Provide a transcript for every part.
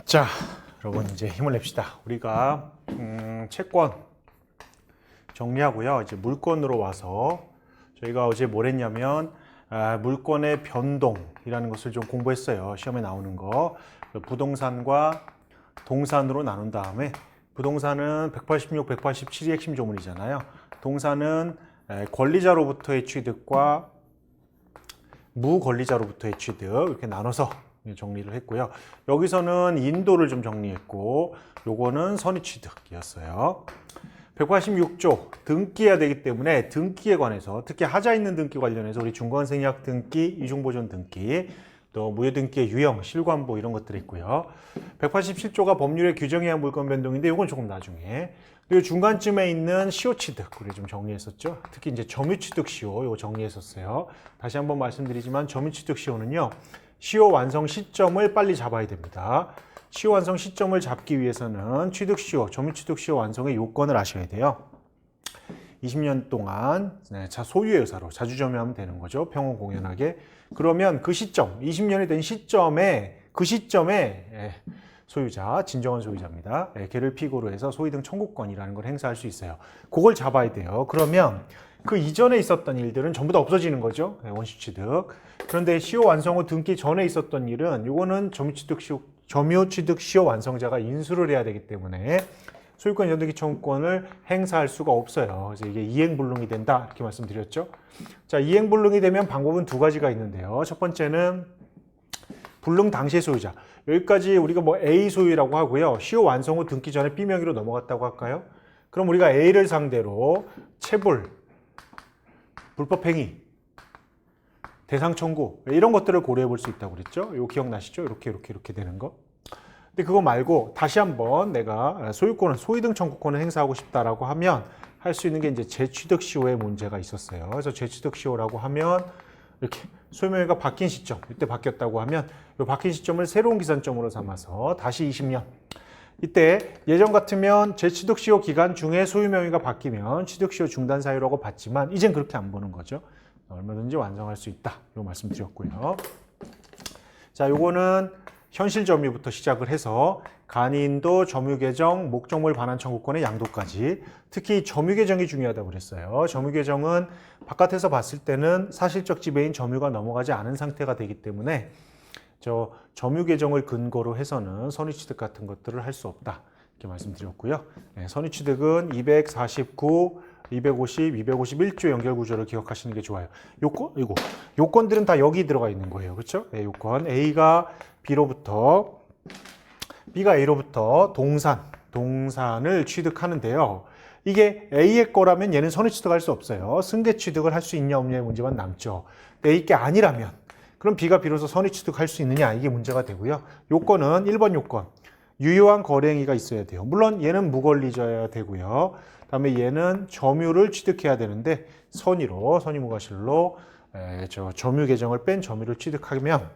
자, 여러분 이제 힘을 냅시다. 우리가 채권 정리하고요. 이제 물건으로 와서 저희가 어제 뭘 했냐면 물건의 변동이라는 것을 좀 공부했어요. 시험에 나오는 거. 부동산과 동산으로 나눈 다음에 부동산은 186, 187이 핵심 조문이잖아요. 동산은 권리자로부터의 취득과 무권리자로부터의 취득 이렇게 나눠서 정리를 했고요. 여기서는 인도를 좀 정리했고 요거는 선의취득이었어요. 186조 등기해야 되기 때문에 등기에 관해서 특히 하자 있는 등기 관련해서 우리 중간생략 등기, 이중보존 등기, 또 무효등기의 유형, 실관보 이런 것들이 있고요. 187조가 법률에 규정해야 할 물건 변동인데 이건 조금 나중에. 그리고 중간쯤에 있는 시효취득 우리 좀 정리했었죠. 특히 이제 점유취득 시효 이거 정리했었어요. 다시 한번 말씀드리지만 점유취득 시효는요. 시효 완성 시점을 빨리 잡아야 됩니다. 시효 완성 시점을 잡기 위해서는 취득시효, 점유취득시효 완성의 요건을 아셔야 돼요. 20년 동안 소유의 의사로 자주 점유하면 되는 거죠. 평온공연하게. 그러면 그 시점, 20년이 된 시점에 그 시점에 소유자, 진정한 소유자입니다. 걔를 피고로 해서 소유등 청구권이라는 걸 행사할 수 있어요. 그걸 잡아야 돼요. 그러면 그 이전에 있었던 일들은 전부 다 없어지는 거죠. 원시취득. 그런데 시효 완성 후 등기 전에 있었던 일은 이거는 점유취득 시효 완성자가 인수를 해야 되기 때문에 소유권 이전등기 청구권을 행사할 수가 없어요. 그래서 이게 이행불능이 된다 이렇게 말씀드렸죠. 자, 이행불능이 되면 방법은 두 가지가 있는데요. 첫 번째는 불능 당시의 소유자. 여기까지 우리가 뭐 A 소유라고 하고요. 시효 완성 후 등기 전에 B 명의로 넘어갔다고 할까요? 그럼 우리가 A를 상대로 체불, 불법행위, 대상 청구 이런 것들을 고려해 볼 수 있다고 그랬죠. 이거 기억나시죠? 이렇게 되는 거. 근데 그거 말고 다시 한번 내가 소유권은 소유등 청구권을 행사하고 싶다라고 하면 할 수 있는 게 이제 재취득 시효의 문제가 있었어요. 그래서 재취득 시효라고 하면 이렇게 소유명의가 바뀐 시점, 이때 바뀌었다고 하면 이 바뀐 시점을 새로운 기산점으로 삼아서 다시 20년. 이때 예전 같으면 재취득 시효 기간 중에 소유명의가 바뀌면 취득 시효 중단 사유라고 봤지만 이젠 그렇게 안 보는 거죠. 얼마든지 완성할 수 있다. 이 말씀드렸고요. 자, 요거는 현실 점유부터 시작을 해서 간이인도, 점유개정, 목적물 반환 청구권의 양도까지. 특히 점유개정이 중요하다고 그랬어요. 점유개정은 바깥에서 봤을 때는 사실적 지배인 점유가 넘어가지 않은 상태가 되기 때문에 점유개정을 근거로 해서는 선의취득 같은 것들을 할 수 없다. 이렇게 말씀드렸고요. 선의취득은 249, 250, 251조 연결구조를 기억하시는 게 좋아요. 요건들은 다 여기 들어가 있는 거예요. 그렇죠? 요건 A가 B가 A로부터 동산을 취득하는데요. 이게 A의 거라면 얘는 선의취득할 수 없어요. 승계취득을 할 수 있냐 없냐의 문제만 남죠. A 게 아니라면 그럼 B가 비로소 선의취득할 수 있느냐 이게 문제가 되고요. 요건은 1번 요건. 유효한 거래행위가 있어야 돼요. 물론 얘는 무권리자여야 되고요. 그다음에 얘는 점유를 취득해야 되는데 선의무과실로 점유 계정을 뺀 점유를 취득하면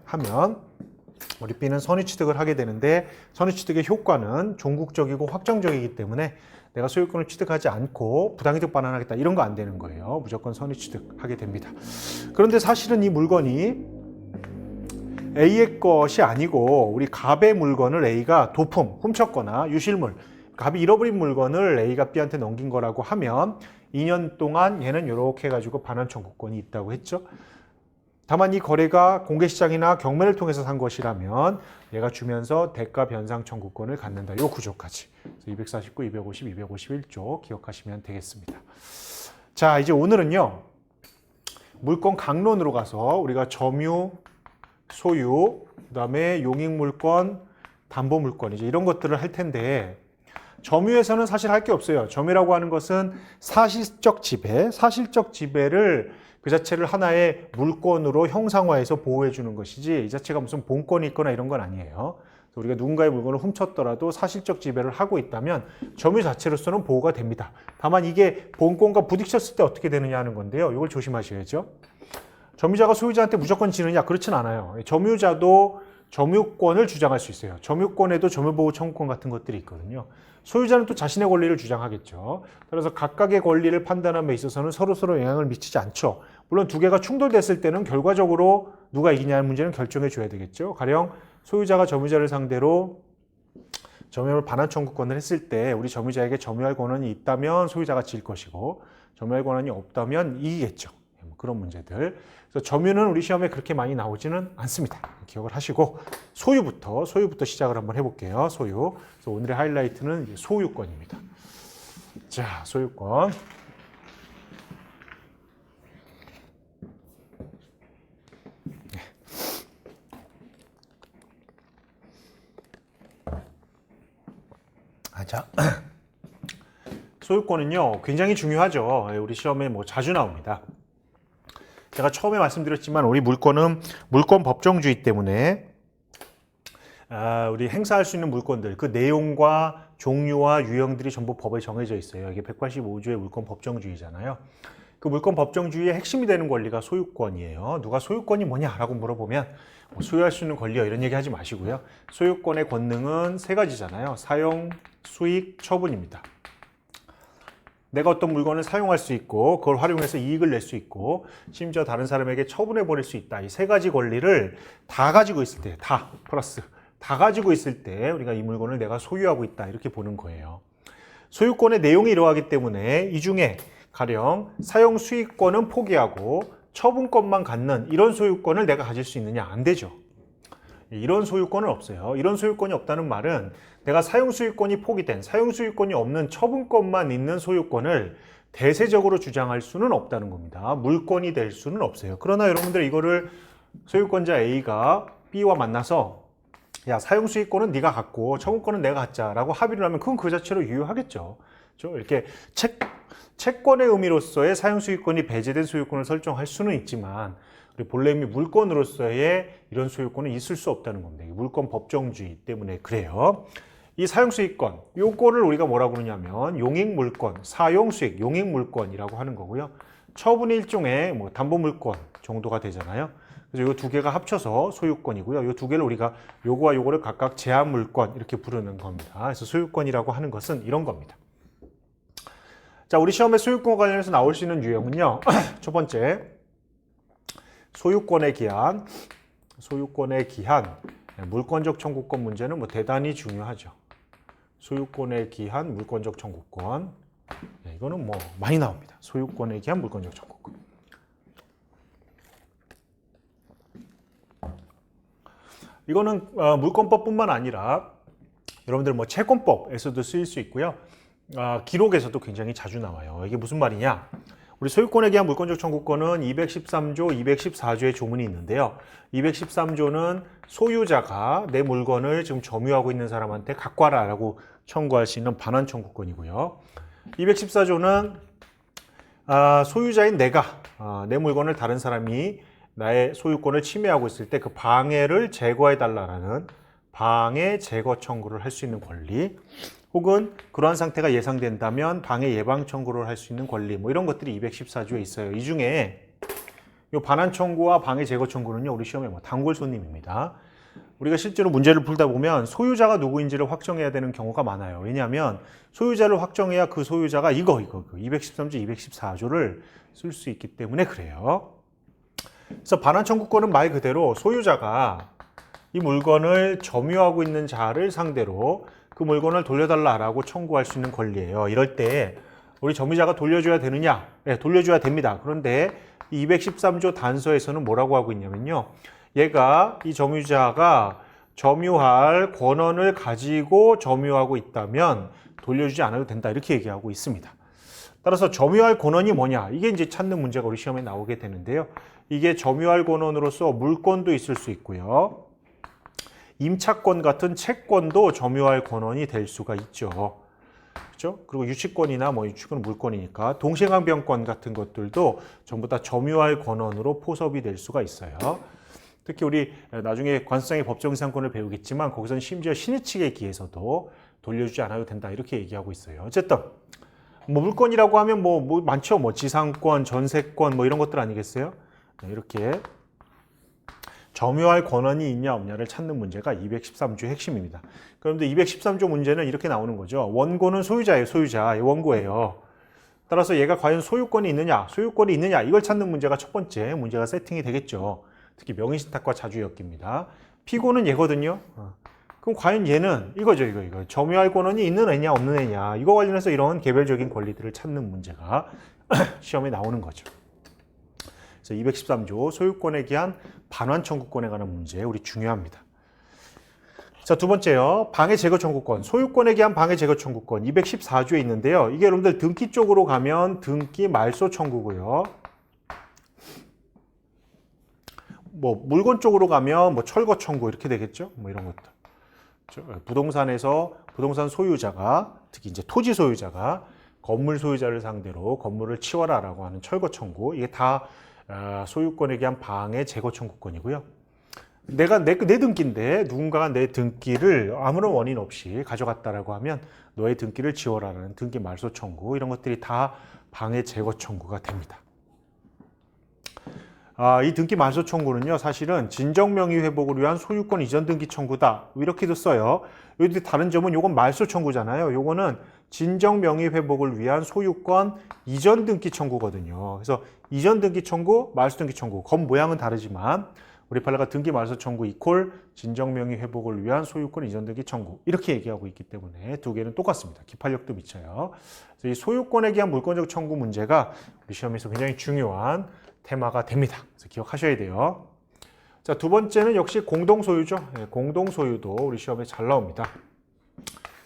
우리 B는 선의취득을 하게 되는데 선의취득의 효과는 종국적이고 확정적이기 때문에 내가 소유권을 취득하지 않고 부당이득 반환하겠다 이런 거 안 되는 거예요. 무조건 선의취득하게 됩니다. 그런데 사실은 이 물건이 A의 것이 아니고 우리 갑의 물건을 A가 도품, 훔쳤거나 유실물, 갑이 잃어버린 물건을 A가 B한테 넘긴 거라고 하면 2년 동안 얘는 이렇게 해가지고 반환 청구권이 있다고 했죠. 다만 이 거래가 공개시장이나 경매를 통해서 산 것이라면 얘가 주면서 대가 변상 청구권을 갖는다. 이 구조까지. 249, 250, 251조 기억하시면 되겠습니다. 자, 이제 오늘은요. 물건 강론으로 가서 우리가 점유, 소유, 그다음에 용익물권, 담보물권 이제 이런 것들을 할 텐데 점유에서는 사실 할 게 없어요. 점유라고 하는 것은 사실적 지배를 그 자체를 하나의 물건으로 형상화해서 보호해 주는 것이지 이 자체가 무슨 본권이 있거나 이런 건 아니에요. 우리가 누군가의 물건을 훔쳤더라도 사실적 지배를 하고 있다면 점유 자체로서는 보호가 됩니다. 다만 이게 본권과 부딪혔을 때 어떻게 되느냐 하는 건데요. 이걸 조심하셔야죠. 점유자가 소유자한테 무조건 지느냐? 그렇진 않아요. 점유자도 점유권을 주장할 수 있어요. 점유권에도 점유보호 청구권 같은 것들이 있거든요. 소유자는 또 자신의 권리를 주장하겠죠. 따라서 각각의 권리를 판단함에 있어서는 서로서로 영향을 미치지 않죠. 물론 두 개가 충돌됐을 때는 결과적으로 누가 이기냐는 문제는 결정해 줘야 되겠죠. 가령 소유자가 점유자를 상대로 점유율 반환 청구권을 했을 때 우리 점유자에게 점유할 권한이 있다면 소유자가 질 것이고 점유할 권한이 없다면 이기겠죠. 뭐 그런 문제들. 그래서 점유는 우리 시험에 그렇게 많이 나오지는 않습니다. 기억을 하시고 소유부터 시작을 한번 해볼게요. 소유. 그래서 오늘의 하이라이트는 이제 소유권입니다. 자, 소유권. 자, 소유권은요 굉장히 중요하죠. 우리 시험에 뭐 자주 나옵니다. 제가 처음에 말씀드렸지만 우리 물권은 물권 법정주의 때문에 우리 행사할 수 있는 물권들 그 내용과 종류와 유형들이 전부 법에 정해져 있어요. 이게 185조의 물권 법정주의잖아요. 그 물권 법정주의의 핵심이 되는 권리가 소유권이에요. 누가 소유권이 뭐냐라고 물어보면 뭐 소유할 수 있는 권리요 이런 얘기 하지 마시고요. 소유권의 권능은 세 가지잖아요. 사용, 수익, 처분입니다. 내가 어떤 물건을 사용할 수 있고 그걸 활용해서 이익을 낼 수 있고 심지어 다른 사람에게 처분해 버릴 수 있다. 이 세 가지 권리를 다 가지고 있을 때, 다 가지고 있을 때 우리가 이 물건을 내가 소유하고 있다 이렇게 보는 거예요. 소유권의 내용이 이러하기 때문에 이 중에 가령 사용 수익권은 포기하고 처분권만 갖는 이런 소유권을 내가 가질 수 있느냐? 안 되죠. 이런 소유권은 없어요. 이런 소유권이 없다는 말은 내가 사용 수익권이 포기된 사용 수익권이 없는 처분권만 있는 소유권을 대세적으로 주장할 수는 없다는 겁니다. 물권이 될 수는 없어요. 그러나 여러분들 이거를 소유권자 A가 B와 만나서 야, 사용 수익권은 네가 갖고 처분권은 내가 갖자라고 합의를 하면 그건 그 자체로 유효하겠죠. 그렇죠? 이렇게 채권의 의미로서의 사용 수익권이 배제된 소유권을 설정할 수는 있지만 우리 본래 의미 물권으로서의 이런 소유권은 있을 수 없다는 겁니다. 물권 법정주의 때문에 그래요. 이 사용수익권, 요거를 우리가 뭐라고 그러냐면 용익물권, 사용수익, 용익물권이라고 하는 거고요. 처분이 일종의 뭐 담보물권 정도가 되잖아요. 그래서 이 두 개가 합쳐서 소유권이고요. 이 두 개를 우리가 요거와 요거를 각각 제한물권 이렇게 부르는 겁니다. 그래서 소유권이라고 하는 것은 이런 겁니다. 자, 우리 시험에 소유권과 관련해서 나올 수 있는 유형은요. 첫 번째, 소유권의 기한, 물권적 청구권 문제는 뭐 대단히 중요하죠. 소유권의 기한, 물권적 청구권. 이거는 뭐 많이 나옵니다. 소유권의 기한, 물권적 청구권. 이거는 물권법뿐만 아니라 여러분들 뭐 채권법에서도 쓰일 수 있고요. 기록에서도 굉장히 자주 나와요. 이게 무슨 말이냐? 우리 소유권에 대한 물권적 청구권은 213조, 214조의 조문이 있는데요. 213조는 소유자가 내 물건을 지금 점유하고 있는 사람한테 갖고 와라라고 청구할 수 있는 반환 청구권이고요. 214조는 소유자인 내가 내 물건을 다른 사람이 나의 소유권을 침해하고 있을 때 그 방해를 제거해달라는 방해 제거 청구를 할 수 있는 권리, 혹은 그러한 상태가 예상된다면 방해 예방 청구를 할 수 있는 권리, 뭐 이런 것들이 214조에 있어요. 이 중에 이 반환 청구와 방해 제거 청구는요, 우리 시험에 뭐 단골 손님입니다. 우리가 실제로 문제를 풀다 보면 소유자가 누구인지를 확정해야 되는 경우가 많아요. 왜냐하면 소유자를 확정해야 그 소유자가 이거 213조, 214조를 쓸 수 있기 때문에 그래요. 그래서 반환 청구권은 말 그대로 소유자가 이 물건을 점유하고 있는 자를 상대로 그 물건을 돌려달라고 청구할 수 있는 권리예요. 이럴 때 우리 점유자가 돌려줘야 되느냐? 네, 돌려줘야 됩니다. 그런데 이 213조 단서에서는 뭐라고 하고 있냐면요. 얘가 이 점유자가 점유할 권한을 가지고 점유하고 있다면 돌려주지 않아도 된다. 이렇게 얘기하고 있습니다. 따라서 점유할 권한이 뭐냐? 이게 이제 찾는 문제가 우리 시험에 나오게 되는데요. 이게 점유할 권한으로서 물권도 있을 수 있고요. 임차권 같은 채권도 점유할 권한이 될 수가 있죠. 그렇죠? 그리고 유치권이나 뭐 유치권은 물권이니까 동시행항변권 같은 것들도 전부 다 점유할 권한으로 포섭이 될 수가 있어요. 특히 우리 나중에 관수상의 법정이상권을 배우겠지만 거기서는 심지어 신의 측에 기해서도 돌려주지 않아도 된다 이렇게 얘기하고 있어요. 어쨌든 뭐 물권이라고 하면 뭐 많죠. 뭐 지상권, 전세권 뭐 이런 것들 아니겠어요? 이렇게 점유할 권한이 있냐 없냐를 찾는 문제가 213조의 핵심입니다. 그런데 213조 문제는 이렇게 나오는 거죠. 원고는 소유자예요. 소유자. 원고예요. 따라서 얘가 과연 소유권이 있느냐, 소유권이 있느냐 이걸 찾는 문제가 첫 번째 문제가 세팅이 되겠죠. 특히 명의신탁과 자주역기입니다. 피고는 얘거든요. 그럼 과연 얘는 이거죠, 이거. 점유할 권한이 있는 애냐, 없는 애냐. 이거 관련해서 이런 개별적인 권리들을 찾는 문제가 시험에 나오는 거죠. 그래서 213조 소유권에 기한 반환 청구권에 관한 문제, 우리 중요합니다. 자, 두 번째요. 방해 제거 청구권. 소유권에 기한 방해 제거 청구권 214조에 있는데요. 이게 여러분들 등기 쪽으로 가면 등기 말소 청구고요. 뭐 물건 쪽으로 가면 뭐 철거 청구 이렇게 되겠죠. 뭐 이런 것들. 부동산에서 부동산 소유자가, 특히 이제 토지 소유자가 건물 소유자를 상대로 건물을 치워라라고 하는 철거 청구, 이게 다 소유권에 대한 방해 제거 청구권이고요. 내가 내 등기인데 누군가가 내 등기를 아무런 원인 없이 가져갔다라고 하면 너의 등기를 지워라라는 등기 말소 청구, 이런 것들이 다 방해 제거 청구가 됩니다. 이 등기 말소 청구는요, 사실은 진정 명의 회복을 위한 소유권 이전 등기 청구다, 이렇게도 써요. 여기 다른 점은 요건 말소 청구잖아요. 요거는 진정 명의 회복을 위한 소유권 이전 등기 청구거든요. 그래서 이전 등기 청구, 말소 등기 청구, 겉 모양은 다르지만 우리 판례가 등기 말소 청구 이퀄 진정 명의 회복을 위한 소유권 이전 등기 청구, 이렇게 얘기하고 있기 때문에 두 개는 똑같습니다. 기판력도 미쳐요. 그래서 이 소유권에 기한 물권적 청구 문제가 우리 시험에서 굉장히 중요한 테마가 됩니다. 그래서 기억하셔야 돼요. 자, 두 번째는 역시 공동소유죠. 공동소유도 우리 시험에 잘 나옵니다.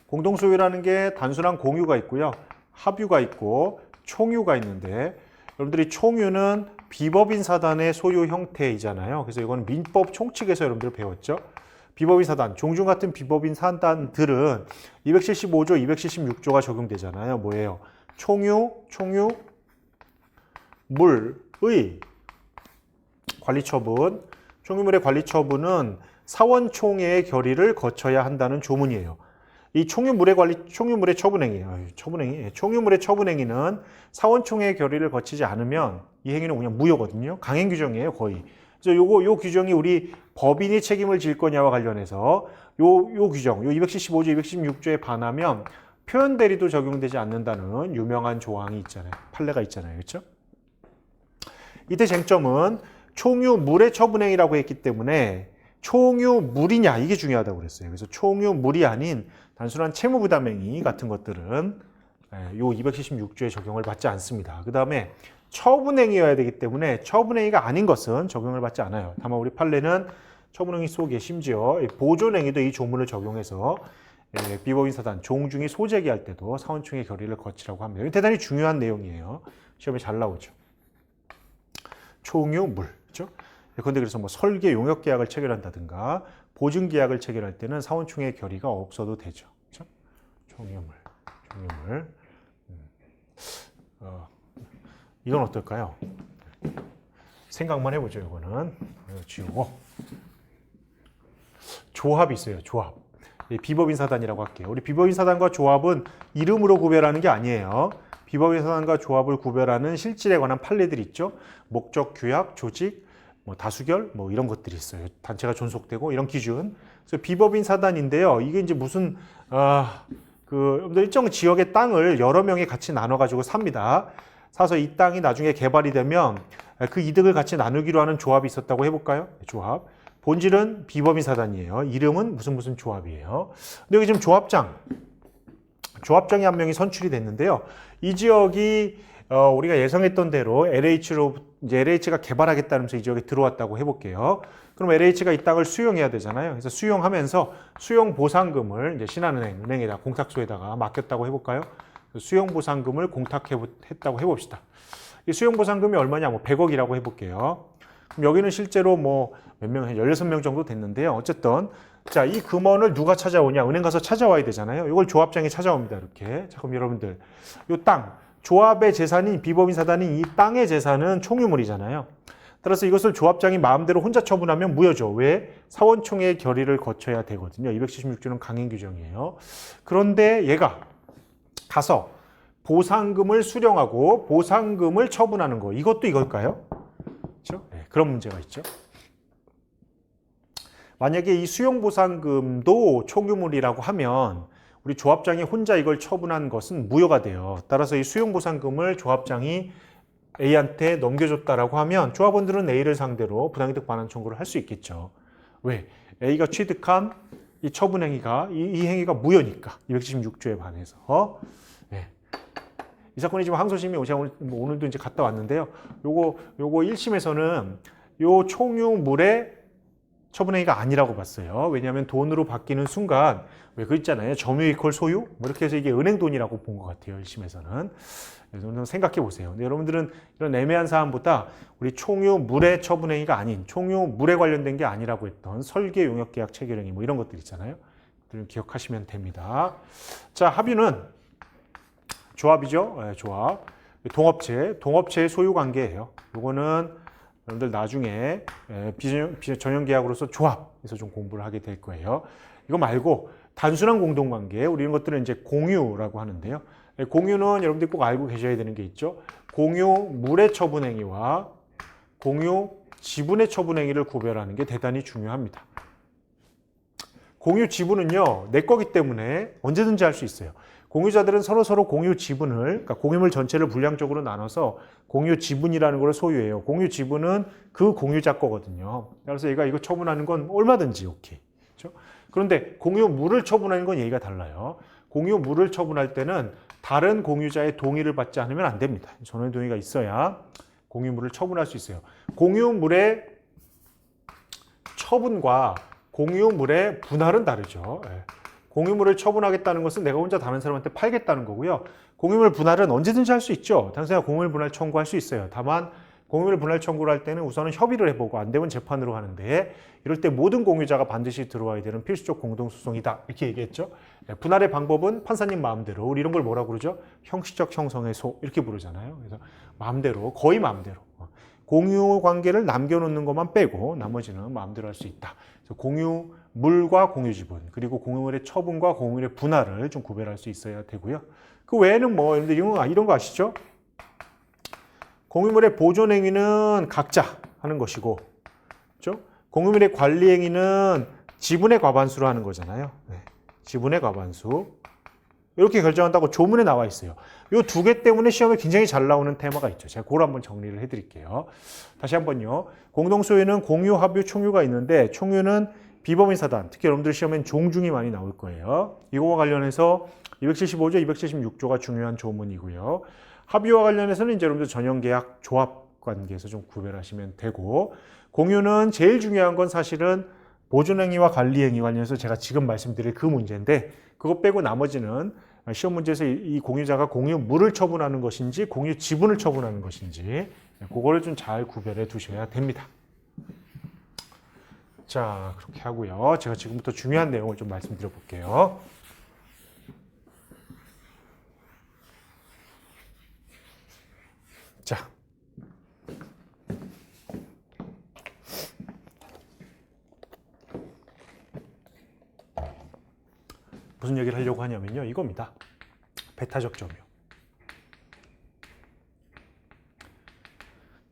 공동소유라는 게 단순한 공유가 있고요. 합유가 있고 총유가 있는데, 여러분들이 총유는 비법인 사단의 소유 형태이잖아요. 그래서 이거는 민법 총칙에서 여러분들 배웠죠. 비법인 사단, 종중 같은 비법인 사단들은 275조, 276조가 적용되잖아요. 뭐예요? 총유, 물의 관리처분, 총유물의 관리처분은 사원총회의 결의를 거쳐야 한다는 조문이에요. 이 총유물의 총유물의 처분행위는 사원총회의 결의를 거치지 않으면 이 행위는 그냥 무효거든요. 강행 규정이에요, 거의. 그래서 요 규정이 우리 법인이 책임을 질 거냐와 관련해서 요 규정, 요 275조, 216조에 반하면 표현 대리도 적용되지 않는다는 유명한 조항이 있잖아요. 판례가 있잖아요. 그렇죠? 이때 쟁점은 총유물의 처분행위라고 했기 때문에 총유물이냐, 이게 중요하다고 그랬어요. 그래서 총유물이 아닌 단순한 채무부담행위 같은 것들은 요 276조에 적용을 받지 않습니다. 그 다음에 처분행위여야 되기 때문에 처분행위가 아닌 것은 적용을 받지 않아요. 다만 우리 판례는 처분행위 속에 심지어 보존행위도 이 조문을 적용해서 비법인 사단, 종중이 소재기할 때도 사원총회 결의를 거치라고 합니다. 이게 대단히 중요한 내용이에요. 시험에 잘 나오죠. 총유물, 그렇죠? 그런데 그래서 뭐 설계 용역 계약을 체결한다든가 보증 계약을 체결할 때는 사원총회 결의가 없어도 되죠. 그렇죠? 총유물. 이건 어떨까요? 생각만 해보죠. 이거는 지우고 조합이 있어요. 조합. 비법인 사단이라고 할게요. 우리 비법인 사단과 조합은 이름으로 구별하는 게 아니에요. 비법인 사단과 조합을 구별하는 실질에 관한 판례들이 있죠. 목적, 규약, 조직, 뭐 다수결, 뭐 이런 것들이 있어요. 단체가 존속되고 이런 기준. 그래서 비법인 사단인데요. 이게 이제 무슨 일정 지역의 땅을 여러 명이 같이 나눠 가지고 삽니다. 사서 이 땅이 나중에 개발이 되면 그 이득을 같이 나누기로 하는 조합이 있었다고 해볼까요? 조합. 본질은 비법인 사단이에요. 이름은 무슨 조합이에요. 근데 여기 지금 조합장이 한 명이 선출이 됐는데요. 이 지역이 우리가 예상했던 대로 LH가 개발하겠다면서 이 지역에 들어왔다고 해볼게요. 그럼 LH가 이 땅을 수용해야 되잖아요. 그래서 수용하면서 수용 보상금을 이제 신한은행에다 공탁소에다가 맡겼다고 해볼까요? 수용 보상금을 공탁했다고 해봅시다. 이 수용 보상금이 얼마냐? 뭐 100억이라고 해볼게요. 그럼 여기는 실제로 뭐 몇 명, 16명 정도 됐는데요. 어쨌든 자, 이 금원을 누가 찾아오냐? 은행 가서 찾아와야 되잖아요. 이걸 조합장이 찾아옵니다. 이렇게. 자, 그럼 여러분들, 이 땅, 조합의 재산인 비법인 사단인 이 땅의 재산은 총유물이잖아요. 따라서 이것을 조합장이 마음대로 혼자 처분하면 무효죠. 왜? 사원총회의 결의를 거쳐야 되거든요. 276조는 강행 규정이에요. 그런데 얘가 가서 보상금을 수령하고 보상금을 처분하는 거, 이것도 이걸까요? 그렇죠? 네, 그런 문제가 있죠. 만약에 이 수용보상금도 총유물이라고 하면 우리 조합장이 혼자 이걸 처분한 것은 무효가 돼요. 따라서 이 수용보상금을 조합장이 A한테 넘겨줬다라고 하면 조합원들은 A를 상대로 부당이득 반환 청구를 할 수 있겠죠. 왜? A가 취득한 이 처분행위가 이 행위가 무효니까 276조에 반해서 네. 이 사건이 지금 항소심이 제가 오늘도 이제 갔다 왔는데요. 요거 1심에서는 요 총유물의 처분행위가 아니라고 봤어요. 왜냐하면 돈으로 바뀌는 순간 왜 그 있잖아요. 점유 이퀄 소유? 뭐 이렇게 해서 이게 은행 돈이라고 본 것 같아요. 1심에서는. 그래서 한번 생각해 보세요. 근데 여러분들은 이런 애매한 사안보다 우리 총유물의 처분행위가 아닌 총유물에 관련된 게 아니라고 했던 설계 용역 계약 체결행위 뭐 이런 것들 있잖아요. 그걸 기억하시면 됩니다. 자, 합유는 조합이죠. 네, 조합. 동업체의 소유 관계예요. 요거는 여러분들 나중에 비전형 계약으로서 조합에서 좀 공부를 하게 될 거예요. 이거 말고 단순한 공동관계, 우리 이런 것들은 이제 공유라고 하는데요. 공유는 여러분들이 꼭 알고 계셔야 되는 게 있죠. 공유물의 처분행위와 공유 지분의 처분행위를 구별하는 게 대단히 중요합니다. 공유 지분은요, 내 거기 때문에 언제든지 할 수 있어요. 공유자들은 서로 공유 지분을, 그러니까 공유물 전체를 분량적으로 나눠서 공유 지분이라는 걸 소유해요. 공유 지분은 그 공유자 거거든요. 그래서 얘가 이거 처분하는 건 얼마든지 오케이. 그렇죠? 그런데 공유물을 처분하는 건 얘기가 달라요. 공유물을 처분할 때는 다른 공유자의 동의를 받지 않으면 안 됩니다. 전원 동의가 있어야 공유물을 처분할 수 있어요. 공유물의 처분과 공유물의 분할은 다르죠. 공유물을 처분하겠다는 것은 내가 혼자 다른 사람한테 팔겠다는 거고요. 공유물 분할은 언제든지 할 수 있죠. 당사자가 공유물 분할 청구할 수 있어요. 다만 공유물 분할 청구를 할 때는 우선은 협의를 해보고 안 되면 재판으로 하는데 이럴 때 모든 공유자가 반드시 들어와야 되는 필수적 공동소송이다. 이렇게 얘기했죠. 분할의 방법은 판사님 마음대로, 우리 이런 걸 뭐라고 그러죠? 형식적 형성의 소 이렇게 부르잖아요. 그래서 마음대로, 거의 마음대로. 공유 관계를 남겨놓는 것만 빼고 나머지는 마음대로 할 수 있다. 그래서 공유물과 공유지분, 그리고 공유물의 처분과 공유물의 분할을 좀 구별할 수 있어야 되고요. 그 외에는 뭐 이런 거 아시죠? 공유물의 보존행위는 각자 하는 것이고, 그렇죠? 공유물의 관리행위는 지분의 과반수로 하는 거잖아요. 네. 지분의 과반수. 이렇게 결정한다고 조문에 나와 있어요. 이 두 개 때문에 시험에 굉장히 잘 나오는 테마가 있죠. 제가 그걸 한번 정리를 해드릴게요. 다시 한번요. 공동소유는 공유, 합유, 총유가 있는데 총유는 비범위 사단, 특히 여러분들 시험엔 종중이 많이 나올 거예요. 이거와 관련해서 275조, 276조가 중요한 조문이고요. 합유와 관련해서는 이제 여러분들 전형계약 조합 관계에서 좀 구별하시면 되고, 공유는 제일 중요한 건 사실은 보존행위와 관리행위 관련해서 제가 지금 말씀드릴 그 문제인데, 그거 빼고 나머지는 시험 문제에서 이 공유자가 공유물을 처분하는 것인지 공유 지분을 처분하는 것인지 그거를 좀 잘 구별해 두셔야 됩니다. 자, 그렇게 하고요. 제가 지금부터 중요한 내용을 좀 말씀드려 볼게요. 자, 무슨 얘기를 하려고 하냐면요. 이겁니다. 배타적 점유.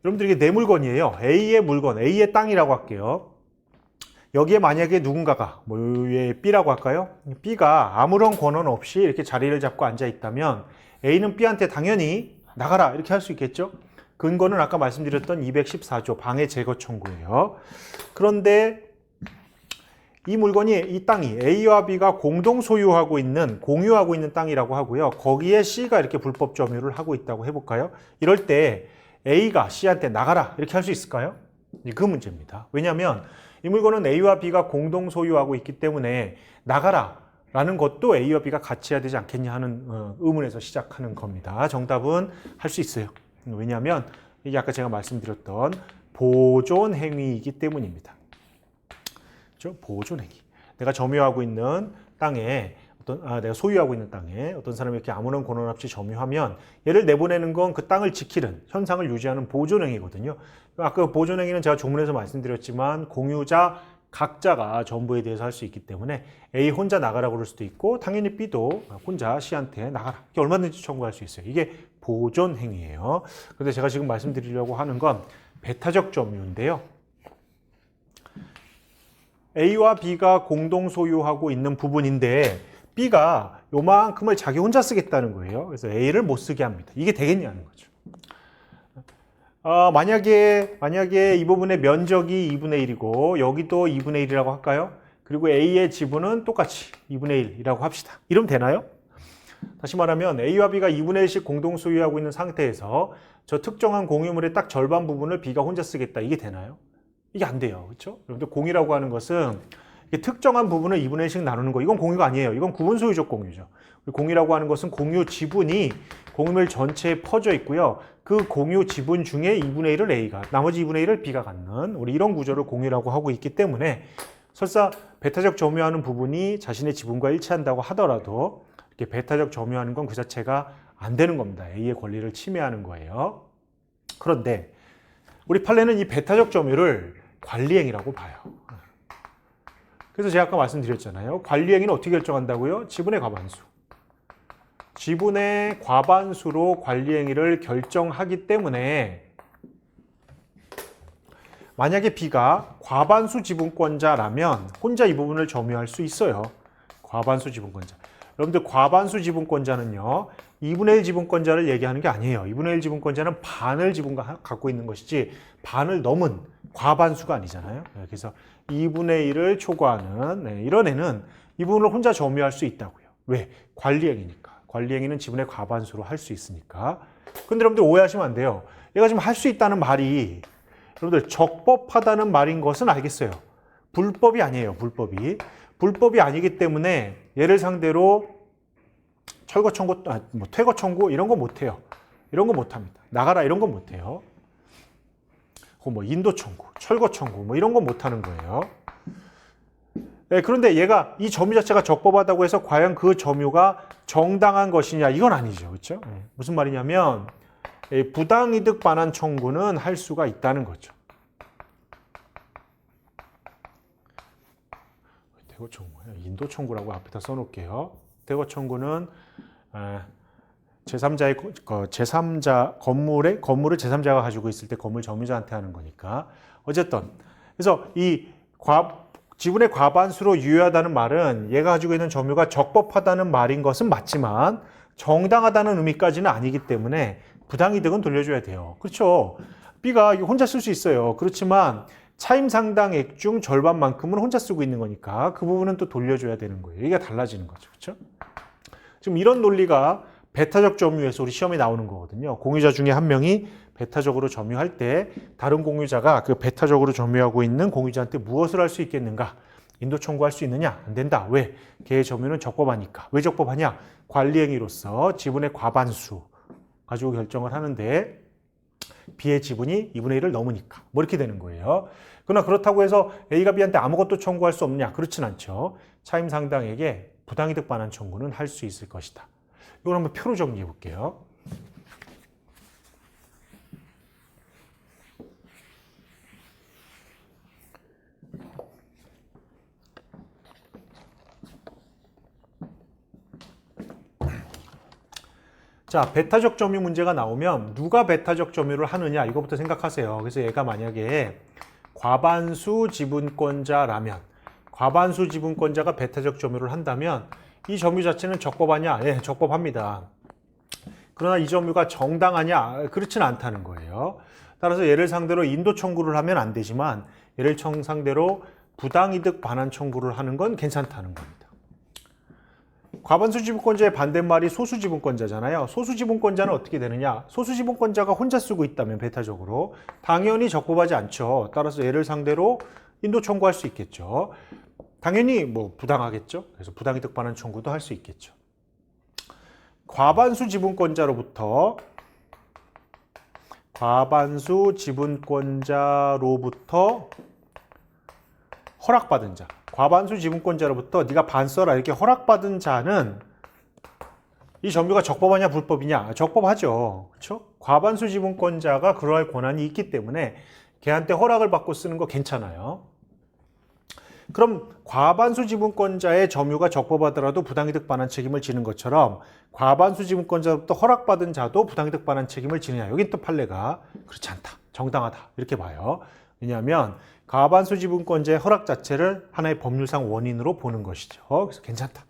여러분들 이게 내 물건이에요. A의 물건, A의 땅이라고 할게요. 여기에 만약에 누군가가, 얘 B라고 할까요? B가 아무런 권한 없이 이렇게 자리를 잡고 앉아 있다면 A는 B한테 당연히 나가라 이렇게 할 수 있겠죠? 근거는 아까 말씀드렸던 214조 방해 제거 청구예요. 그런데 이 물건이, 이 땅이 A와 B가 공동 소유하고 있는, 공유하고 있는 땅이라고 하고요. 거기에 C가 이렇게 불법 점유를 하고 있다고 해볼까요? 이럴 때 A가 C한테 나가라 이렇게 할 수 있을까요? 그 문제입니다. 왜냐하면 이 물건은 A와 B가 공동 소유하고 있기 때문에 나가라 라는 것도 A와 B가 같이 해야 되지 않겠냐 하는 의문에서 시작하는 겁니다. 정답은 할 수 있어요. 왜냐하면 이게 아까 제가 말씀드렸던 보존 행위이기 때문입니다. 그렇죠? 보존 행위. 내가 점유하고 있는 땅에 내가 소유하고 있는 땅에 어떤 사람이 이렇게 아무런 권한 없이 점유하면 얘를 내보내는 건 그 땅을 지키는, 현상을 유지하는 보존 행위거든요. 아까 보존 행위는 제가 조문에서 말씀드렸지만 공유자 각자가 전부에 대해서 할 수 있기 때문에 A 혼자 나가라고 그럴 수도 있고 당연히 B도 혼자 C한테 나가라. 이렇게 얼마든지 청구할 수 있어요. 이게 보존 행위예요. 그런데 제가 지금 말씀드리려고 하는 건 배타적 점유인데요. A와 B가 공동 소유하고 있는 부분인데 B가 요만큼을 자기 혼자 쓰겠다는 거예요. 그래서 A를 못 쓰게 합니다. 이게 되겠냐는 거죠. 만약에 이 부분의 면적이 2분의 1이고 여기도 2분의 1이라고 할까요? 그리고 A의 지분은 똑같이 2분의 1이라고 합시다. 이러면 되나요? 다시 말하면 A와 B가 2분의 1씩 공동 소유하고 있는 상태에서 저 특정한 공유물의 딱 절반 부분을 B가 혼자 쓰겠다. 이게 되나요? 이게 안 돼요. 그렇죠? 여러분들 공유라고 하는 것은 특정한 부분을 2분의 1씩 나누는 거. 이건 공유가 아니에요. 이건 구분 소유적 공유죠. 공유라고 하는 것은 공유 지분이 공유물 전체에 퍼져 있고요. 그 공유 지분 중에 2분의 1을 A가, 나머지 2분의 1을 B가 갖는 우리 이런 구조를 공유라고 하고 있기 때문에 설사 배타적 점유하는 부분이 자신의 지분과 일치한다고 하더라도 이렇게 배타적 점유하는 건 그 자체가 안 되는 겁니다. A의 권리를 침해하는 거예요. 그런데 우리 판례는 이 배타적 점유를 관리행위라고 봐요. 그래서 제가 아까 말씀드렸잖아요. 관리행위는 어떻게 결정한다고요? 지분의 과반수. 지분의 과반수로 관리행위를 결정하기 때문에 만약에 B가 과반수 지분권자라면 혼자 이 부분을 점유할 수 있어요. 과반수 지분권자. 여러분들 과반수 지분권자는요. 2분의 1 지분권자를 얘기하는 게 아니에요. 2분의 1 지분권자는 반을 갖고 있는 것이지 반을 넘은 과반수가 아니잖아요. 그래서 2분의 1을 초과하는 이런 애는 이 부분을 혼자 점유할 수 있다고요. 왜? 관리행위니까. 관리행위는 지분의 과반수로 할 수 있으니까. 근데 여러분들 오해하시면 안 돼요. 얘가 지금 할 수 있다는 말이 여러분들 적법하다는 말인 것은 알겠어요. 불법이 아니에요. 불법이. 불법이 아니기 때문에 얘를 상대로 철거 청구, 퇴거 청구 이런 거 못해요. 이런 거 못합니다. 나가라 이런 거 못해요. 인도 청구, 철거 청구 이런 거 못하는 거예요. 네, 그런데 얘가 이 점유 자체가 적법하다고 해서 과연 그 점유가 정당한 것이냐 이건 아니죠. 그렇죠? 무슨 말이냐면 부당이득 반환 청구는 할 수가 있다는 거죠. 대거 청구, 인도 청구라고 앞에다 써놓을게요. 대거 청구는 제3자 건물을 제3자가 가지고 있을 때 건물 점유자한테 하는 거니까 어쨌든 그래서 이 지분의 과반수로 유효하다는 말은 얘가 가지고 있는 점유가 적법하다는 말인 것은 맞지만 정당하다는 의미까지는 아니기 때문에 부당이득은 돌려줘야 돼요. 그렇죠? B가 혼자 쓸 수 있어요. 그렇지만 차임 상당액 중 절반만큼은 혼자 쓰고 있는 거니까 그 부분은 또 돌려줘야 되는 거예요. 이게 달라지는 거죠. 그렇죠? 지금 이런 논리가 배타적 점유에서 우리 시험에 나오는 거거든요. 공유자 중에 한 명이 배타적으로 점유할 때 다른 공유자가 그 배타적으로 점유하고 있는 공유자한테 무엇을 할 수 있겠는가? 인도 청구할 수 있느냐? 안 된다. 왜? 걔의 점유는 적법하니까. 왜 적법하냐? 관리행위로서 지분의 과반수 가지고 결정을 하는데 B의 지분이 2분의 1을 넘으니까. 이렇게 되는 거예요. 그러나 그렇다고 해서 A가 B한테 아무것도 청구할 수 없느냐? 그렇진 않죠. 차임 상당에게 부당이득 반환 청구는 할 수 있을 것이다. 이걸 한번 표로 정리해 볼게요. 자, 배타적 점유 문제가 나오면 누가 배타적 점유를 하느냐 이거부터 생각하세요. 그래서 얘가 만약에 과반수 지분권자라면 과반수 지분권자가 배타적 점유를 한다면 이 점유 자체는 적법하냐? 예, 적법합니다. 그러나 이 점유가 정당하냐? 그렇지는 않다는 거예요. 따라서 얘를 상대로 인도 청구를 하면 안 되지만 얘를 상대로 부당이득 반환 청구를 하는 건 괜찮다는 겁니다. 과반수 지분권자의 반대말이 소수 지분권자잖아요. 소수 지분권자는 어떻게 되느냐? 소수 지분권자가 혼자 쓰고 있다면 배타적으로 당연히 적법하지 않죠. 따라서 얘를 상대로 인도 청구할 수 있겠죠. 당연히 부당하겠죠. 그래서 부당이득 반환 청구도 할 수 있겠죠. 과반수 지분권자로부터 허락받은 자, 과반수 지분권자로부터 네가 반 써라 이렇게 허락받은 자는 이 점유가 적법하냐 불법이냐? 적법하죠. 그렇죠? 과반수 지분권자가 그러할 권한이 있기 때문에 걔한테 허락을 받고 쓰는 거 괜찮아요. 그럼 과반수 지분권자의 점유가 적법하더라도 부당이득 반환 책임을 지는 것처럼 과반수 지분권자로부터 허락받은 자도 부당이득 반환 책임을 지느냐? 여긴 또 판례가 그렇지 않다. 정당하다. 이렇게 봐요. 왜냐하면 과반수 지분권자의 허락 자체를 하나의 법률상 원인으로 보는 것이죠. 그래서 괜찮다.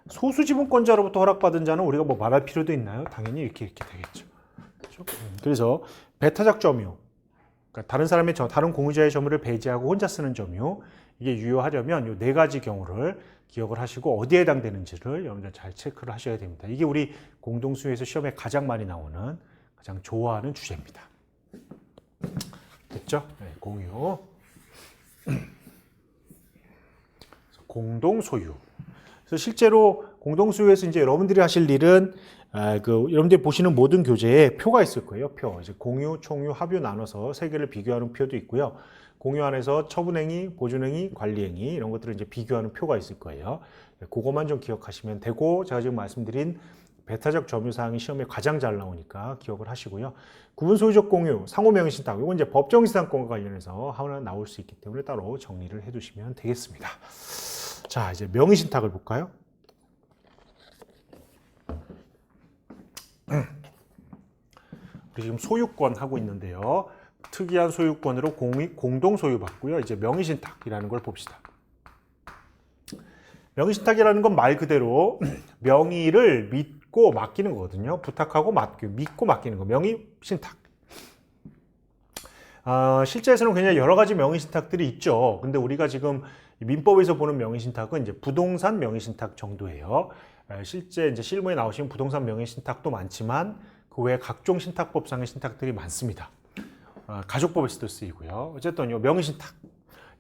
소수 지분권자로부터 허락받은 자는 우리가 말할 필요도 있나요? 당연히 이렇게 되겠죠. 그렇죠? 그래서 배타적 점유, 그러니까 다른 공유자의 점유를 배제하고 혼자 쓰는 점유, 이게 유효하려면 이 네 가지 경우를 기억을 하시고 어디에 해당되는지를 여러분들 잘 체크를 하셔야 됩니다. 이게 우리 공동수요에서 시험에 가장 많이 나오는 가장 좋아하는 주제입니다. 됐죠? 네, 공유. 공동소유. 그래서 실제로 공동소유에서 이제 여러분들이 하실 일은 여러분들이 보시는 모든 교재에 표가 있을 거예요. 표. 이제 공유, 총유, 합유 나눠서 세 개를 비교하는 표도 있고요. 공유 안에서 처분행위, 보존행위, 관리행위 이런 것들을 이제 비교하는 표가 있을 거예요. 그것만 좀 기억하시면 되고 제가 지금 말씀드린 배타적 점유사항이 시험에 가장 잘 나오니까 기억을 하시고요. 구분소유적 공유, 상호명의신탁 이건 이제 법정신탁권과 관련해서 하나 나올 수 있기 때문에 따로 정리를 해두시면 되겠습니다. 자, 이제 명의신탁을 볼까요? 우리 지금 소유권 하고 있는데요. 특이한 소유권으로 공동 소유받고요. 이제 명의신탁이라는 걸 봅시다. 명의신탁이라는 건 말 그대로 명의를 믿고 맡기는 거거든요. 부탁하고 믿고 맡기는 거. 명의신탁. 실제에서는 굉장히 여러 가지 명의신탁들이 있죠. 근데 우리가 지금 민법에서 보는 명의신탁은 이제 부동산 명의신탁 정도예요. 실제 이제 실무에 나오신 부동산 명의신탁도 많지만 그 외에 각종 신탁법상의 신탁들이 많습니다. 가족법에서도 쓰이고요. 어쨌든 요 명의신탁.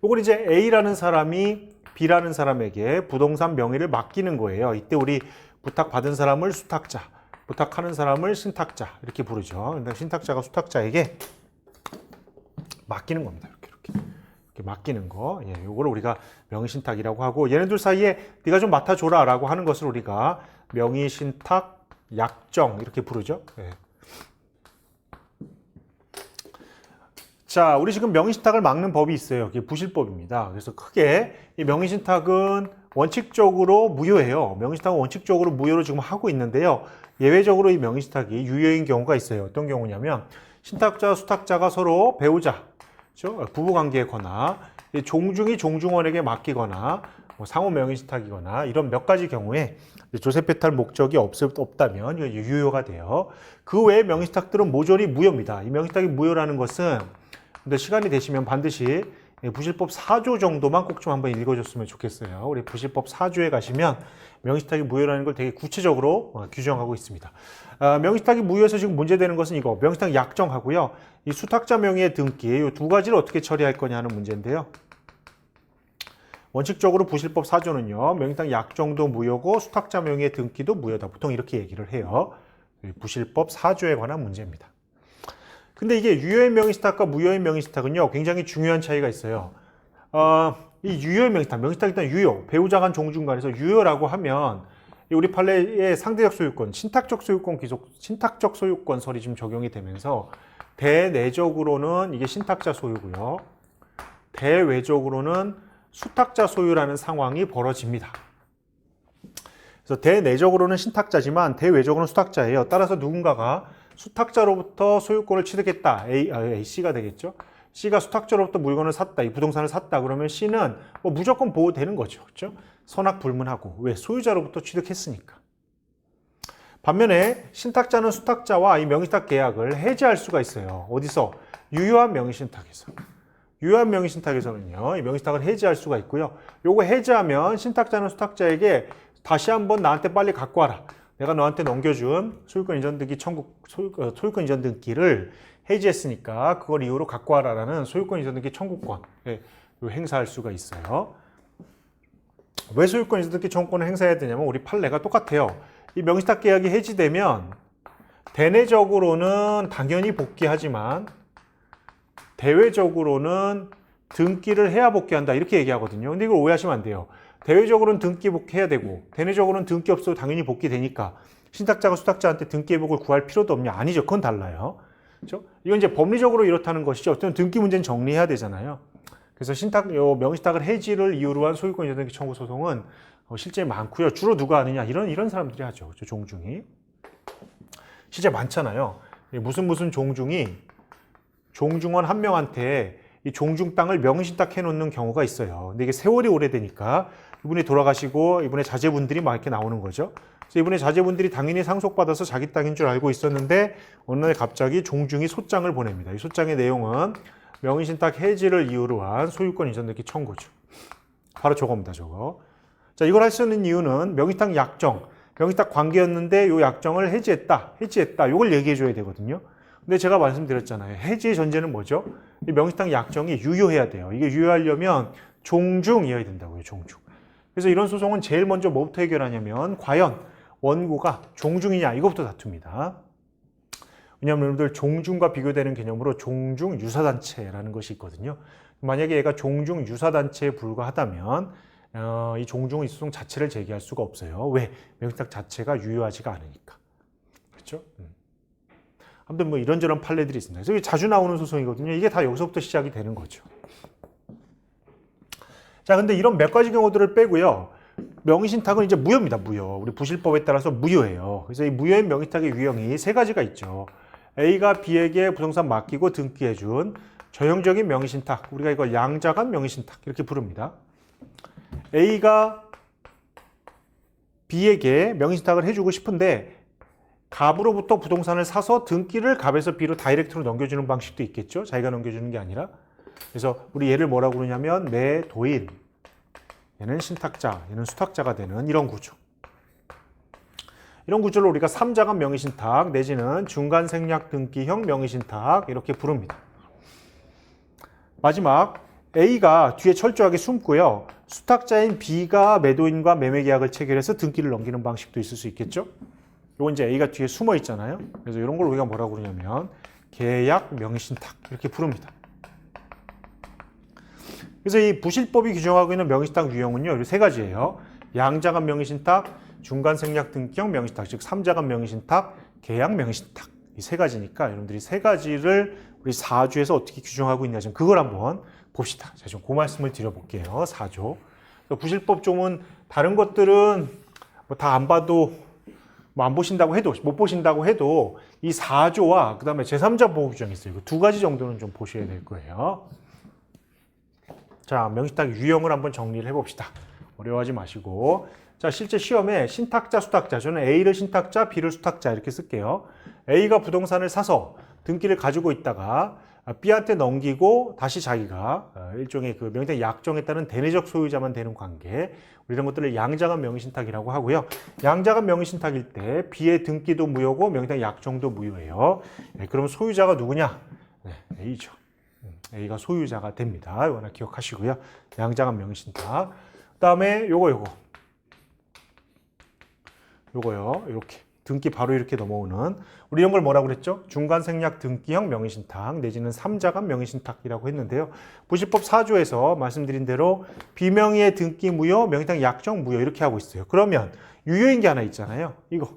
요걸 이제 A라는 사람이 B라는 사람에게 부동산 명의를 맡기는 거예요. 이때 우리 부탁받은 사람을 수탁자, 부탁하는 사람을 신탁자 이렇게 부르죠. 근데 신탁자가 수탁자에게 맡기는 겁니다. 이렇게 맡기는 거. 예, 요거를 우리가 명의신탁이라고 하고 얘네들 사이에 네가 좀 맡아줘라라고 하는 것을 우리가 명의신탁 약정 이렇게 부르죠. 예. 자, 우리 지금 명의신탁을 막는 법이 있어요. 그게 부실법입니다. 그래서 크게 이 명의신탁은 원칙적으로 무효예요. 명의신탁은 원칙적으로 무효로 지금 하고 있는데요. 예외적으로 이 명의신탁이 유효인 경우가 있어요. 어떤 경우냐면 신탁자, 수탁자가 서로 배우자, 그렇죠? 부부관계거나 종중이 종중원에게 맡기거나 상호 명의신탁이거나 이런 몇 가지 경우에 조세배탈 목적이 없다면 이거 유효가 돼요. 그 외의 명의신탁들은 모조리 무효입니다. 이 명의신탁이 무효라는 것은 근데 시간이 되시면 반드시 부실법 4조 정도만 꼭 좀 한번 읽어줬으면 좋겠어요. 우리 부실법 4조에 가시면 명의신탁이 무효라는 걸 되게 구체적으로 규정하고 있습니다. 명의신탁이 무효해서 지금 문제되는 것은 이거 명의신탁 약정하고요. 이 수탁자 명의의 등기 이 두 가지를 어떻게 처리할 거냐 하는 문제인데요. 원칙적으로 부실법 4조는요. 명의신탁 약정도 무효고 수탁자 명의의 등기도 무효다. 보통 이렇게 얘기를 해요. 부실법 4조에 관한 문제입니다. 근데 이게 유효의 명의신탁과 무효의 명의신탁은요, 굉장히 중요한 차이가 있어요. 이 유효의 명의신탁, 명의신탁 일단 유효, 배우자 간 종중 간에서 유효라고 하면 우리 판례의 상대적 소유권, 신탁적 소유권 귀속, 신탁적 소유권설이 좀 적용이 되면서 대내적으로는 이게 신탁자 소유고요. 대외적으로는 수탁자 소유라는 상황이 벌어집니다. 그래서 대내적으로는 신탁자지만 대외적으로는 수탁자예요. 따라서 누군가가 수탁자로부터 소유권을 취득했다. C가 되겠죠. C가 수탁자로부터 물건을 샀다. 이 부동산을 샀다. 그러면 C는 뭐 무조건 보호되는 거죠. 그렇죠? 선악불문하고. 왜? 소유자로부터 취득했으니까. 반면에 신탁자는 수탁자와 이 명의신탁 계약을 해지할 수가 있어요. 어디서? 유효한 명의신탁에서. 유효한 명의신탁에서는요. 이 명의신탁을 해지할 수가 있고요. 요거 해지하면 신탁자는 수탁자에게 다시 한번 나한테 빨리 갖고 와라. 내가 너한테 넘겨준 소유권 이전 등기 소유권 이전 등기를 해지했으니까 그걸 이유로 갖고 와라라는 소유권 이전 등기 청구권 행사할 수가 있어요. 왜 소유권 이전 등기 청구권을 행사해야 되냐면 우리 판례가 똑같아요. 이 명의신탁 계약이 해지되면 대내적으로는 당연히 복귀하지만 대외적으로는 등기를 해야 복귀한다 이렇게 얘기하거든요. 근데 이걸 오해하시면 안 돼요. 대외적으로는 등기 복귀해야 되고 대내적으로는 등기 없어도 당연히 복귀되니까 신탁자가 수탁자한테 등기 회복을 구할 필요도 없냐? 아니죠. 그건 달라요. 그렇죠? 이건 이제 법리적으로 이렇다는 것이죠. 어쨌든 등기 문제는 정리해야 되잖아요. 그래서 명의신탁을 해지를 이유로 한 소유권 이전 등기 청구 소송은 실제 많고요. 주로 누가 하느냐? 이런 사람들이 하죠. 그렇죠? 종중이. 실제 많잖아요. 무슨 종중이 종중원 한 명한테 이 종중 땅을 명의신탁 해놓는 경우가 있어요. 근데 이게 세월이 오래되니까 이분이 돌아가시고 이분의 자제분들이 막 이렇게 나오는 거죠. 그래서 이분의 자제분들이 당연히 상속받아서 자기 땅인 줄 알고 있었는데 어느 날 갑자기 종중이 소장을 보냅니다. 이 소장의 내용은 명의신탁 해지를 이유로 한 소유권 이전등기 청구죠. 바로 저겁니다, 저거. 자, 이걸 할 수 있는 이유는 명의신탁 약정, 명의신탁 관계였는데 이 약정을 해지했다. 이걸 얘기해 줘야 되거든요. 근데 제가 말씀드렸잖아요. 해지의 전제는 뭐죠? 이 명의신탁 약정이 유효해야 돼요. 이게 유효하려면 종중이어야 된다고요, 종중. 그래서 이런 소송은 제일 먼저 뭐부터 해결하냐면 과연 원고가 종중이냐 이것부터 다툽니다. 왜냐하면 여러분들 종중과 비교되는 개념으로 종중유사단체라는 것이 있거든요. 만약에 얘가 종중유사단체에 불과하다면 이 종중의 소송 자체를 제기할 수가 없어요. 왜? 명의신탁 자체가 유효하지가 않으니까. 그렇죠? 아무튼 뭐 이런저런 판례들이 있습니다. 그래서 자주 나오는 소송이거든요. 이게 다 여기서부터 시작이 되는 거죠. 자, 근데 이런 몇 가지 경우들을 빼고요. 명의신탁은 이제 무효입니다. 무효. 우리 부실법에 따라서 무효예요. 그래서 이 무효인 명의신탁의 유형이 세 가지가 있죠. A가 B에게 부동산 맡기고 등기해준 전형적인 명의신탁. 우리가 이걸 양자간 명의신탁 이렇게 부릅니다. A가 B에게 명의신탁을 해주고 싶은데 갑으로부터 부동산을 사서 등기를 갑에서 B로 다이렉트로 넘겨주는 방식도 있겠죠. 자기가 넘겨주는 게 아니라. 그래서 우리 얘를 뭐라고 그러냐면 매도인, 얘는 신탁자, 얘는 수탁자가 되는 이런 구조. 이런 구조를 우리가 삼자간 명의신탁 내지는 중간생략 등기형 명의신탁 이렇게 부릅니다. 마지막 A가 뒤에 철저하게 숨고요. 수탁자인 B가 매도인과 매매계약을 체결해서 등기를 넘기는 방식도 있을 수 있겠죠. 이건 이제 A가 뒤에 숨어 있잖아요. 그래서 이런 걸 우리가 뭐라고 그러냐면 계약 명의신탁 이렇게 부릅니다. 그래서 이 부실법이 규정하고 있는 명의신탁 유형은요, 세 가지예요. 양자간 명의신탁, 중간생략 등기형 명의신탁, 즉 3자간 명의신탁, 계약 명의신탁. 이 세 가지니까 여러분들이 세 가지를 우리 4조에서 어떻게 규정하고 있냐, 좀 그걸 한번 봅시다. 제가 좀 그 말씀을 드려볼게요. 4조. 부실법 조문 다른 것들은 뭐 다 안 봐도 뭐 안 보신다고 해도 못 보신다고 해도 이 4조와 그다음에 제3자 보호 규정이 있어요. 두 가지 정도는 좀 보셔야 될 거예요. 자, 명의신탁 유형을 한번 정리를 해봅시다. 어려워하지 마시고. 자, 실제 시험에 신탁자, 수탁자, 저는 A를 신탁자, B를 수탁자 이렇게 쓸게요. A가 부동산을 사서 등기를 가지고 있다가 B한테 넘기고 다시 자기가 일종의 그 명의신탁 약정에 따른 대내적 소유자만 되는 관계, 이런 것들을 양자간 명의신탁이라고 하고요. 양자간 명의신탁일 때 B의 등기도 무효고 명의신탁 약정도 무효예요. 네, 그럼 소유자가 누구냐? 네, A죠. A가 소유자가 됩니다. 이거 하나 기억하시고요. 양자간 명의신탁. 그다음에 요거요. 이렇게 등기 바로 이렇게 넘어오는 우리 이런 걸 뭐라고 그랬죠? 중간생략 등기형 명의신탁 내지는 3자간 명의신탁이라고 했는데요. 부실법 4조에서 말씀드린 대로 비명의의 등기 무효, 명의신탁 약정 무효 이렇게 하고 있어요. 그러면 유효인 게 하나 있잖아요. 이거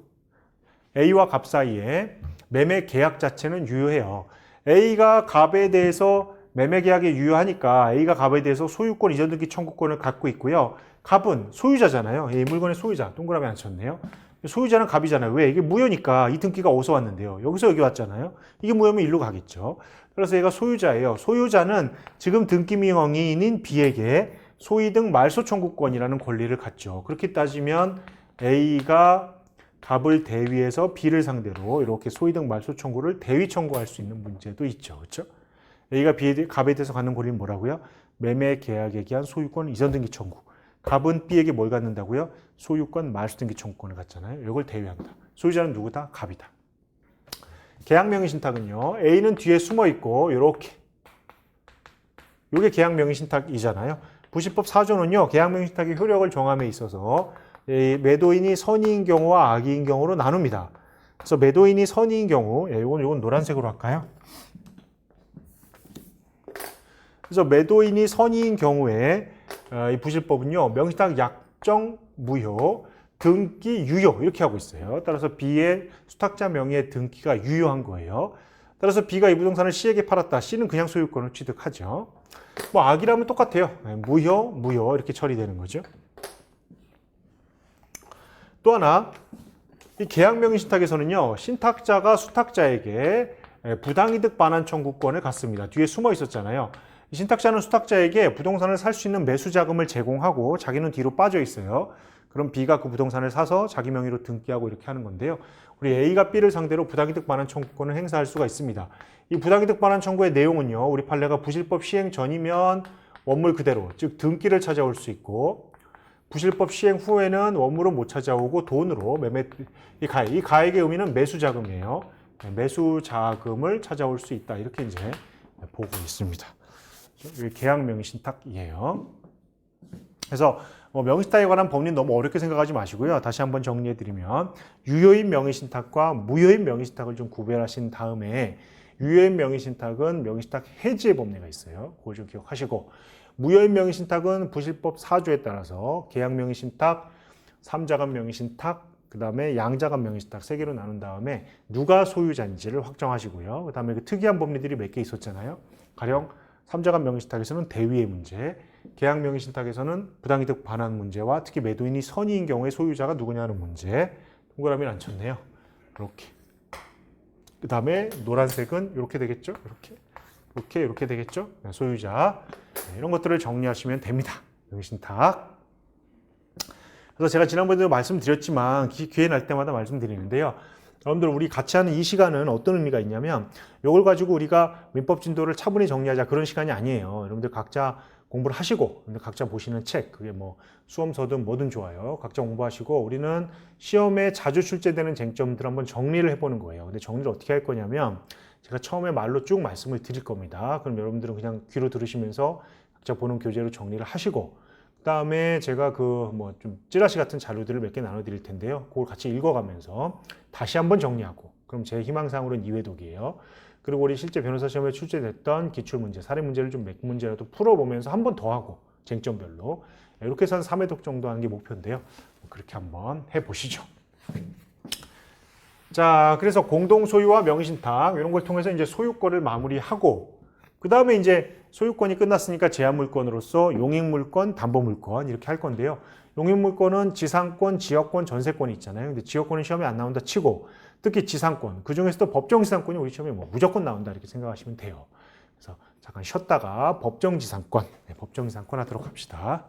A와 갑 사이에 매매 계약 자체는 유효해요. A가 갑에 대해서 매매 계약이 유효하니까 A가 갑에 대해서 소유권 이전 등기 청구권을 갖고 있고요. 갑은 소유자잖아요. 이 물건의 소유자. 동그라미 안 쳤네요. 소유자는 갑이잖아요. 왜? 이게 무효니까 이 등기가 어디서 왔는데요. 여기서 여기 왔잖아요. 이게 무효면 일로 가겠죠. 그래서 얘가 소유자예요. 소유자는 지금 등기 명의인인 B에게 소이득 말소 청구권이라는 권리를 갖죠. 그렇게 따지면 A가 갑을 대위해서 B를 상대로 이렇게 소이득 말소 청구를 대위 청구할 수 있는 문제도 있죠. 그렇죠? A가 갑에 대해서 갖는 권리는 뭐라고요? 매매 계약에 기한 소유권 이전 등기 청구. 갑은 B에게 뭘 갖는다고요? 소유권 말소 등기 청구권을 갖잖아요. 이걸 대위한다. 소유자는 누구다? 갑이다. 계약 명의신탁은요. A는 뒤에 숨어 있고 이렇게. 이게 계약 명의신탁이잖아요. 부실법 4조는요. 계약 명의신탁의 효력을 정함에 있어서 매도인이 선의인 경우와 악의인 경우로 나눕니다. 그래서 매도인이 선의인 경우, 이건 노란색으로 할까요? 그래서 매도인이 선의인 경우에 이 부실법은요. 명의신탁 약정 무효, 등기 유효 이렇게 하고 있어요. 따라서 B의 수탁자 명의의 등기가 유효한 거예요. 따라서 B가 이 부동산을 C에게 팔았다. C는 그냥 소유권을 취득하죠. 뭐 악이라면 똑같아요. 무효 이렇게 처리되는 거죠. 또 하나, 이 계약 명의신탁에서는요. 신탁자가 수탁자에게 부당이득 반환 청구권을 갖습니다. 뒤에 숨어 있었잖아요. 이 신탁자는 수탁자에게 부동산을 살 수 있는 매수 자금을 제공하고 자기는 뒤로 빠져 있어요. 그럼 B가 그 부동산을 사서 자기 명의로 등기하고 이렇게 하는 건데요. 우리 A가 B를 상대로 부당이득 반환 청구권을 행사할 수가 있습니다. 이 부당이득 반환 청구의 내용은요. 우리 판례가 부실법 시행 전이면 원물 그대로, 즉 등기를 찾아올 수 있고 부실법 시행 후에는 원물은 못 찾아오고 돈으로 이 가액의 의미는 매수 자금이에요. 매수 자금을 찾아올 수 있다. 이렇게 이제 보고 있습니다. 계약 명의 신탁이에요. 그래서 명의신탁에 관한 법리 너무 어렵게 생각하지 마시고요. 다시 한번 정리해드리면 유효인 명의신탁과 무효인 명의신탁을 좀 구별하신 다음에 유효인 명의신탁은 명의신탁 해지의 법리가 있어요. 그걸 좀 기억하시고 무효인 명의신탁은 부실법 4조에 따라서 계약 명의신탁, 3자간 명의신탁, 그 다음에 양자간 명의신탁 3개로 나눈 다음에 누가 소유자인지를 확정하시고요. 그 다음에 그 특이한 법리들이 몇 개 있었잖아요. 가령 3자간 명의신탁에서는 대위의 문제, 계약 명의신탁에서는 부당이득 반환 문제와 특히 매도인이 선의인 경우에 소유자가 누구냐는 문제. 동그라미를 안 쳤네요. 이렇게. 그 다음에 노란색은 이렇게 되겠죠. 이렇게 되겠죠. 소유자. 이런 것들을 정리하시면 됩니다. 명의신탁. 그래서 제가 지난번에도 말씀드렸지만 기회 날 때마다 말씀드리는데요. 여러분들 우리 같이 하는 이 시간은 어떤 의미가 있냐면 이걸 가지고 우리가 민법 진도를 차분히 정리하자 그런 시간이 아니에요. 여러분들 각자 공부를 하시고 각자 보시는 책 그게 뭐 수험서든 뭐든 좋아요. 각자 공부하시고 우리는 시험에 자주 출제되는 쟁점들 한번 정리를 해보는 거예요. 근데 정리를 어떻게 할 거냐면 제가 처음에 말로 쭉 말씀을 드릴 겁니다. 그럼 여러분들은 그냥 귀로 들으시면서 각자 보는 교재로 정리를 하시고 그 다음에 제가 그 뭐 좀 찌라시 같은 자료들을 몇 개 나눠드릴 텐데요. 그걸 같이 읽어가면서 다시 한번 정리하고 그럼 제 희망사항으로는 2회독이에요. 그리고 우리 실제 변호사 시험에 출제됐던 기출문제, 사례문제를 좀 몇 문제라도 풀어보면서 한 번 더 하고 쟁점별로 이렇게 해서 한 3회독 정도 하는 게 목표인데요. 그렇게 한번 해보시죠. 자, 그래서 공동소유와 명의신탁 이런 걸 통해서 이제 소유권을 마무리하고 그 다음에 이제 소유권이 끝났으니까 제한물권으로서 용익물권, 담보물권 이렇게 할 건데요. 용익물권은 지상권, 지역권, 전세권이 있잖아요. 근데 지역권은 시험에 안 나온다 치고 특히 지상권, 그 중에서도 법정지상권이 우리 시험에 뭐 무조건 나온다 이렇게 생각하시면 돼요. 그래서 잠깐 쉬었다가 법정지상권 하도록 합시다.